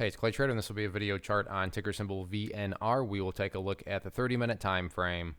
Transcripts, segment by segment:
Hey, it's Clay Trader, and this will be a video chart on ticker symbol VNR. We will take a look at the 30-minute time frame.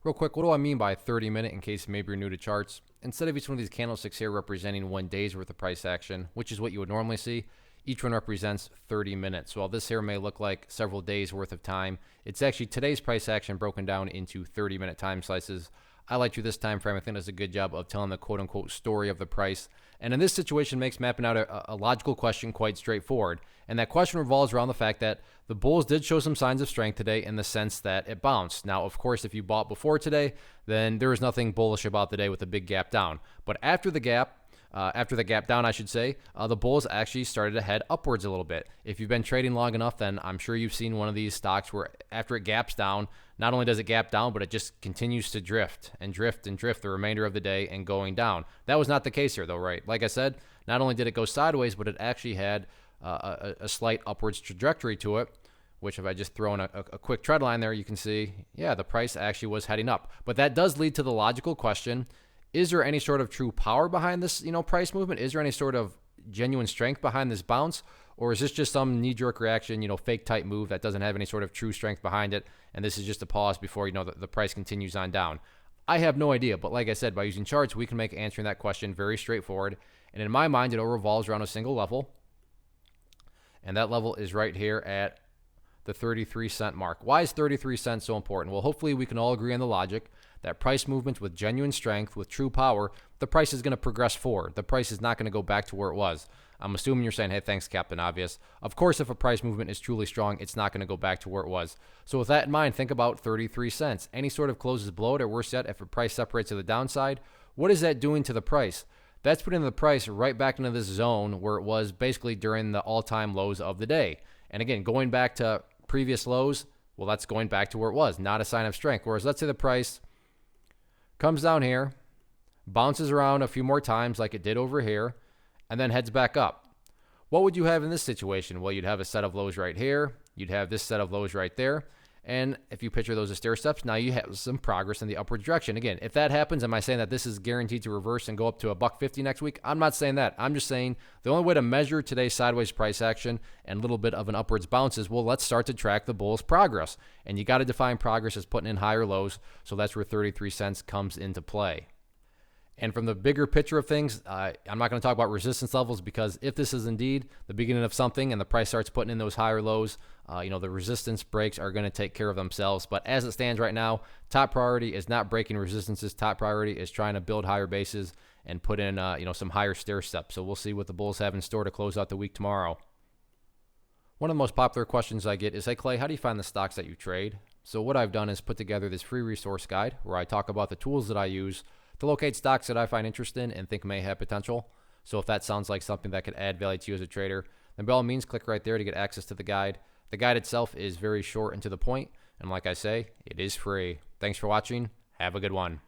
Real quick, what do I mean by 30-minute in case maybe you're new to charts? Instead of each one of these candlesticks here representing 1 day's worth of price action, which is what you would normally see, each one represents 30 minutes. So while this here may look like several days worth of time, it's actually today's price action broken down into 30-minute time slices. I like to this time frame. I think does a good job of telling the quote-unquote story of the price. And in this situation, makes mapping out a logical question quite straightforward. And that question revolves around the fact that the bulls did show some signs of strength today in the sense that it bounced. Now, of course, if you bought before today, then there is nothing bullish about the day with a big gap down. But after the gap down, I should say, the bulls actually started to head upwards a little bit. If you've been trading long enough, then I'm sure you've seen one of these stocks where after it gaps down, not only does it gap down, but it just continues to drift and drift and drift the remainder of the day and going down. That was not the case here, though, right? Like I said, not only did it go sideways, but it actually had a slight upwards trajectory to it, which if I just throw in a quick trend line there, you can see, yeah, the price actually was heading up. But that does lead to the logical question: is there any sort of true power behind this, price movement? Is there any sort of genuine strength behind this bounce? Or is this just some knee-jerk reaction, fake type move that doesn't have any sort of true strength behind it, and this is just a pause before, the price continues on down? I have no idea, but like I said, by using charts, we can make answering that question very straightforward. And in my mind, it all revolves around a single level, and that level is right here at the 33-cent mark. Why is 33 cents so important? Well, hopefully we can all agree on the logic that price movements with genuine strength, with true power, the price is going to progress forward. The price is not going to go back to where it was. I'm assuming you're saying, hey, thanks, Captain Obvious. Of course, if a price movement is truly strong, it's not going to go back to where it was. So with that in mind, think about 33 cents. Any sort of closes below it, or worse yet, if a price separates to the downside, what is that doing to the price? That's putting the price right back into this zone where it was basically during the all-time lows of the day. And again, going back to previous lows, well, that's going back to where it was, not a sign of strength. Whereas let's say the price comes down here, bounces around a few more times like it did over here, and then heads back up. What would you have in this situation? Well, you'd have a set of lows right here. You'd have this set of lows right there. And if you picture those as stair steps, now you have some progress in the upward direction. Again, if that happens, am I saying that this is guaranteed to reverse and go up to $1.50 next week? I'm not saying that. I'm just saying the only way to measure today's sideways price action and a little bit of an upwards bounce is, well, let's start to track the bull's progress. And you got to define progress as putting in higher lows. So that's where 33 cents comes into play. And from the bigger picture of things, I'm not going to talk about resistance levels, because if this is indeed the beginning of something and the price starts putting in those higher lows, the resistance breaks are going to take care of themselves. But as it stands right now, top priority is not breaking resistances. Top priority is trying to build higher bases and put in, some higher stair steps. So we'll see what the bulls have in store to close out the week tomorrow. One of the most popular questions I get is, hey, Clay, how do you find the stocks that you trade? So what I've done is put together this free resource guide where I talk about the tools that I use to locate stocks that I find interesting and think may have potential. So if that sounds like something that could add value to you as a trader, then by all means, click right there to get access to the guide. The guide itself is very short and to the point, and like I say, it is free. Thanks for watching. Have a good one.